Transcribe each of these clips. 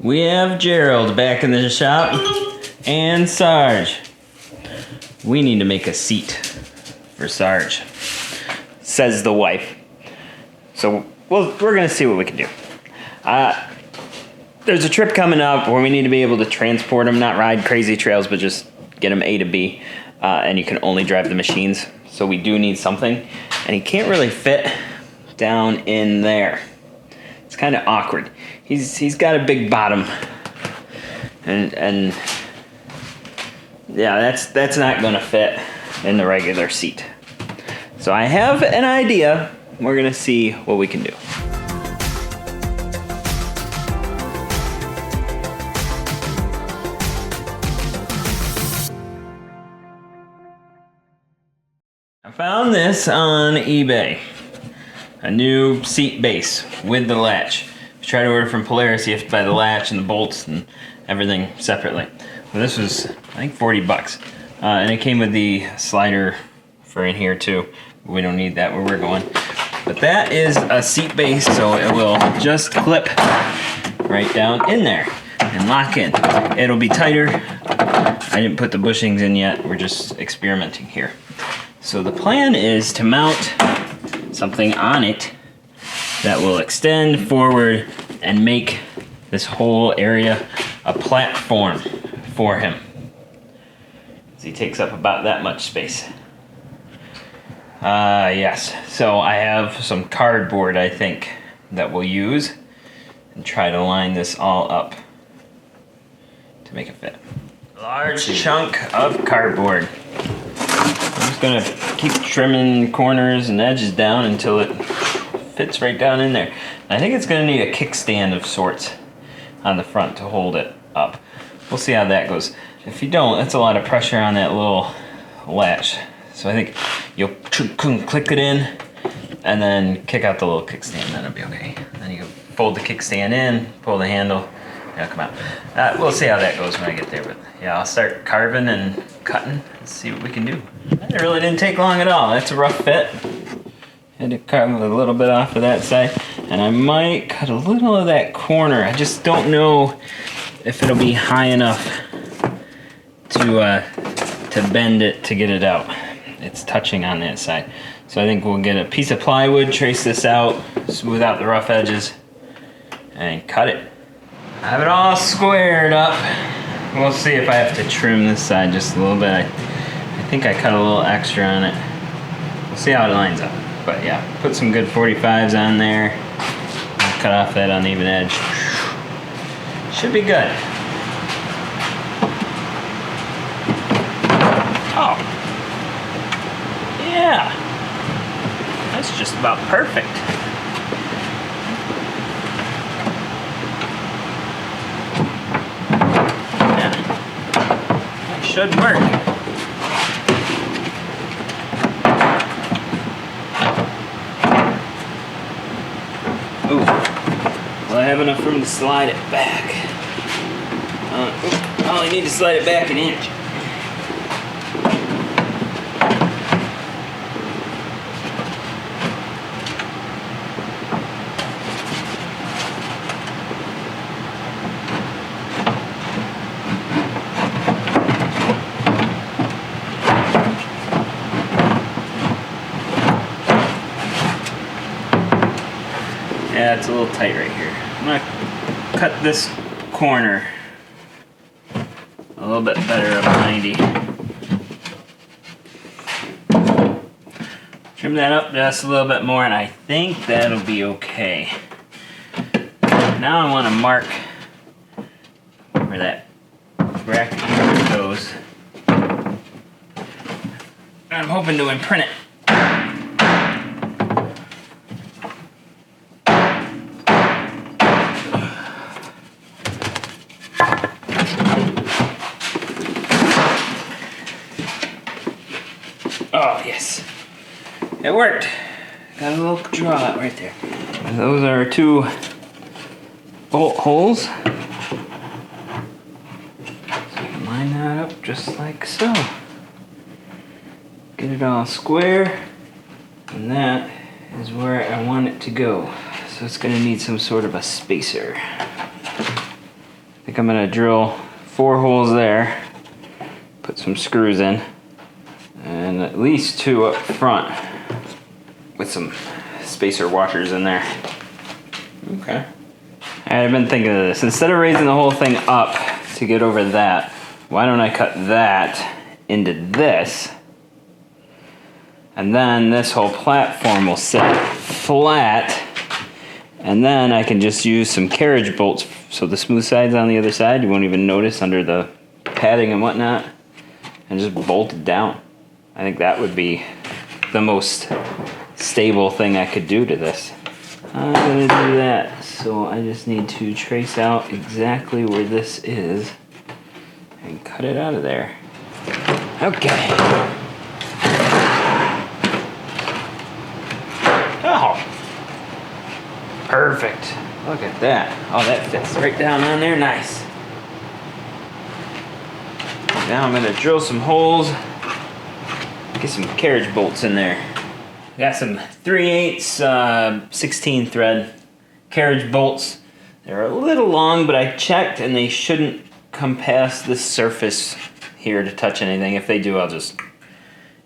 We have Gerald back in the shop and Sarge. We need to make a seat for Sarge, says the wife. So we're gonna see what we can do. There's a trip coming up where we need to be able to transport him, not ride crazy trails, but just get him A to B. And you can only drive the machines. So we do need something. And he can't really fit down in there. It's kind of awkward. He's got a big bottom. And yeah, that's not gonna fit in the regular seat. So I have an idea. We're gonna see what we can do. I found this on eBay. A new seat base with the latch. If you try to order from Polaris, you have to buy the latch and the bolts and everything separately. Well, this was, I think, 40 bucks. And it came with the slider for in here too. We don't need that where we're going. But that is a seat base, so it will just clip right down in there and lock in. It'll be tighter. I didn't put the bushings in yet. We're just experimenting here. So the plan is to mount something on it that will extend forward and make this whole area a platform for him. So he takes up about that much space. Yes, so I have some cardboard, I think, that we'll use and try to line this all up to make it fit. Large chunk of cardboard. I'm just gonna keep trimming corners and edges down until it fits right down in there. I think it's gonna need a kickstand of sorts on the front to hold it up. We'll see how that goes. If you don't, that's a lot of pressure on that little latch. So I think you'll click it in and then kick out the little kickstand, then it'll be okay. Then you can fold the kickstand in, pull the handle, it'll come out. We'll see how that goes when I get there, but yeah, I'll start carving and cutting and see what we can do. It really didn't take long at all. That's a rough fit. Had to cut a little bit off of that side, and I might cut a little of that corner. I just don't know if it'll be high enough to bend it to get it out. It's touching on that side. So I think we'll get a piece of plywood, trace this out, smooth out the rough edges, and cut it. I have it all squared up. We'll see if I have to trim this side just a little bit. I think I cut a little extra on it. We'll see how it lines up. But yeah, put some good 45s on there. Cut off that uneven edge. Should be good. Oh. Yeah. That's just about perfect. Should work. Ooh. Well, I have enough room to slide it back. I only need to slide it back an inch. Yeah, it's a little tight right here. I'm gonna cut this corner a little bit better up 90. Trim that up just a little bit more, and I think that'll be okay. Now I want to mark where that bracket goes. I'm hoping to imprint it. Oh, yes. It worked. Got a little draw out right there. And those are 2 bolt holes. So I can line that up just like so. Get it all square. And that is where I want it to go. So it's going to need some sort of a spacer. think I'm gonna drill 4 holes there, put some screws in, and at least 2 up front with some spacer washers in there. Okay. I've been thinking of this. Instead of raising the whole thing up to get over that, why don't I cut that into this? And then this whole platform will sit flat, and then I can just use some carriage bolts so the smooth side's on the other side. You won't even notice under the padding and whatnot, and just bolt it down. I think that would be the most stable thing I could do to this. I'm gonna do that, so I just need to trace out exactly where this is and cut it out of there. Okay. Oh, perfect. Look at that. Oh, that fits right down on there, nice. Now I'm gonna drill some holes, get some carriage bolts in there. Got some 3/8 16 thread carriage bolts. They're a little long, but I checked and they shouldn't come past this surface here to touch anything. If they do, I'll just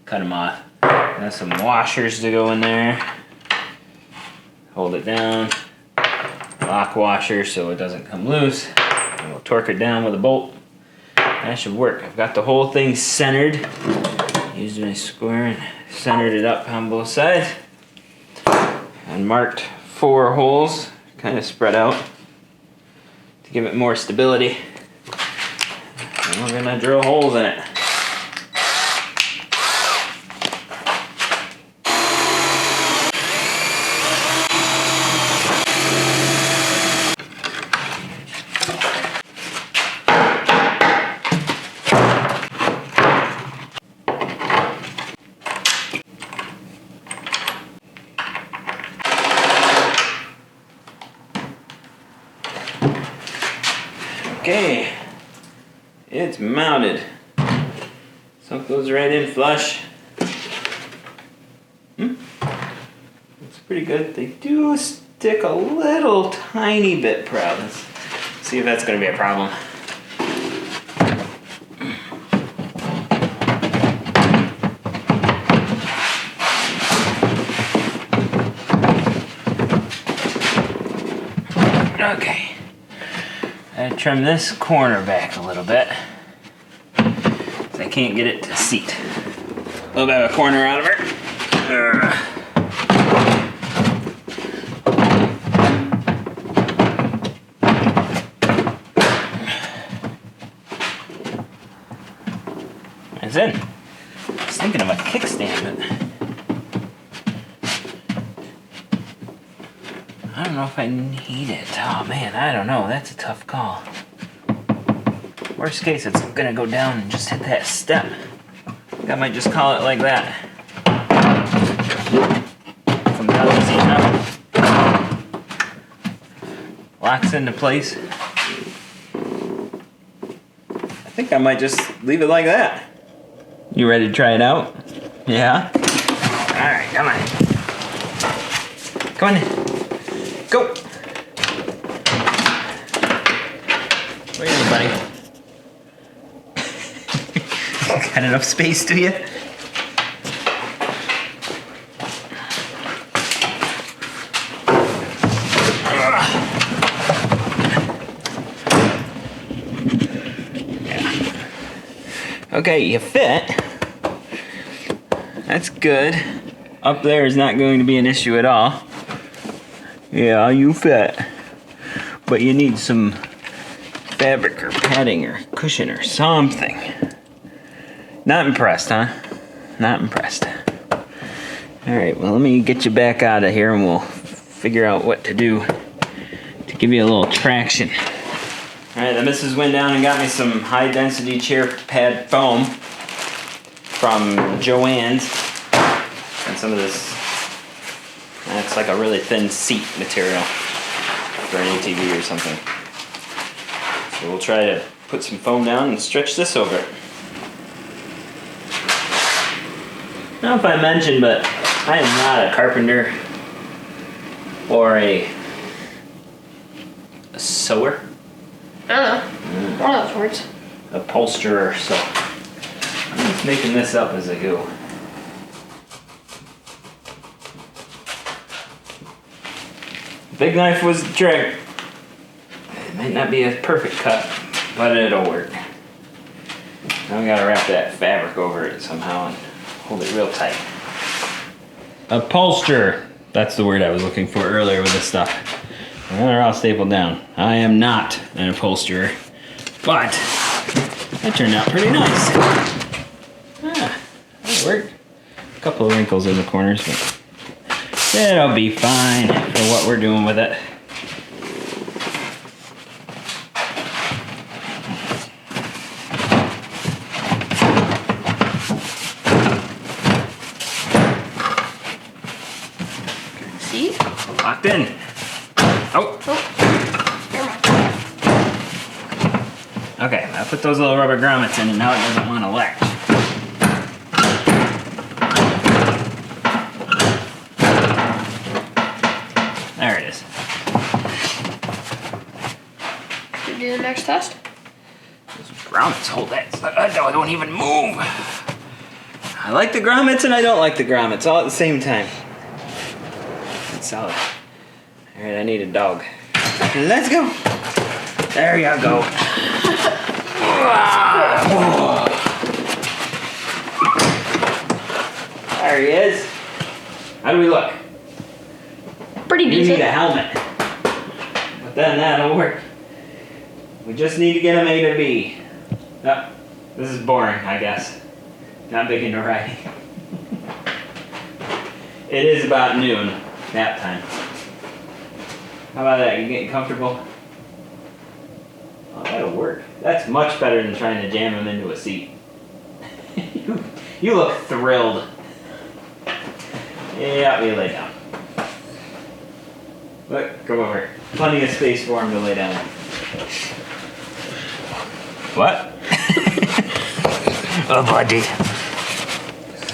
cut them off. Got some washers to go in there. Hold it down. Lock washer so it doesn't come loose. And we'll torque it down with a bolt. That should work. I've got the whole thing centered. Used my square and centered it up on both sides. And marked 4 holes, kind of spread out to give it more stability. And we're gonna drill holes in it. Okay, it's mounted. So it goes right in flush. It's pretty good. They do stick a little tiny bit proud. Let's see if that's going to be a problem. Okay. I trim this corner back a little bit, so I can't get it to seat. A little bit of a corner out of her. It's in. I was thinking of a kickstand, but I don't know if I need it. Oh man, I don't know. That's a tough call. Worst case, it's gonna go down and just hit that step. I think I might just call it like that. Comes out easy enough. Locks into place. I think I might just leave it like that. You ready to try it out? Yeah? Alright, come on. Come on. Go! Where are you, buddy? Got enough space, do you? Yeah. Okay, you fit. That's good. Up there is not going to be an issue at all. Yeah, you fit. But you need some fabric or padding or cushion or something. Not impressed, huh? Not impressed. Alright, well let me get you back out of here and we'll figure out what to do to give you a little traction. Alright, the missus went down and got me some high density chair pad foam from Joann's. And some of this, it's like a really thin seat material for an ATV or something. So we'll try to put some foam down and stretch this over it. I don't know if I mentioned, but I am not a carpenter or a sewer. I don't know. parts. Upholsterer, so I'm just making this up as I go. Big knife was the trick. It might not be a perfect cut, but it'll work. Now we gotta wrap that fabric over it somehow and hold it real tight. Upholster. That's the word I was looking for earlier with this stuff. They're all stapled down. I am not an upholsterer, but that turned out pretty nice. That worked. A couple of wrinkles in the corners, but it'll be fine for what we're doing with it. See? Locked in. Oh. Okay, I put those little rubber grommets in and now it doesn't want to latch. There it is. Should we do the next test? Those grommets hold that. I don't even move. I like the grommets and I don't like the grommets all at the same time. That's solid. Alright, I need a dog. Let's go. There you go. There he is. How do we look? Pretty You decent. need a helmet. But then that'll work. We just need to get him A to B. Oh, this is boring, I guess. Not big into writing. It is about noon. Nap time. How about that? You getting comfortable? Oh, that'll work. That's much better than trying to jam him into a seat. You look thrilled. Yeah, we lay down. Look, come over. Plenty of space for him to lay down. What? Oh, buddy.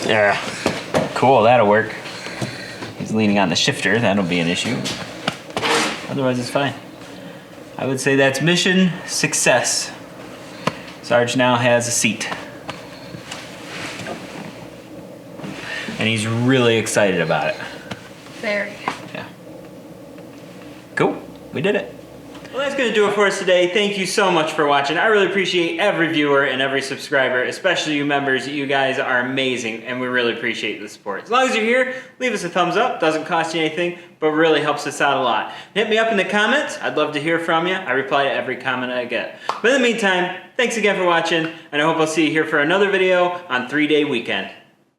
Yeah. Cool, that'll work. He's leaning on the shifter, that'll be an issue. Otherwise, it's fine. I would say that's mission success. Sarge now has a seat. And he's really excited about it. Very. Yeah. Cool. We did it. Well, that's going to do it for us today. Thank you so much for watching. I really appreciate every viewer and every subscriber, especially you members. You guys are amazing, and we really appreciate the support. As long as you're here, leave us a thumbs up. Doesn't cost you anything, but really helps us out a lot. Hit me up in the comments. I'd love to hear from you. I reply to every comment I get. But in the meantime, thanks again for watching, and I hope I'll see you here for another video on 3-Day Weekend.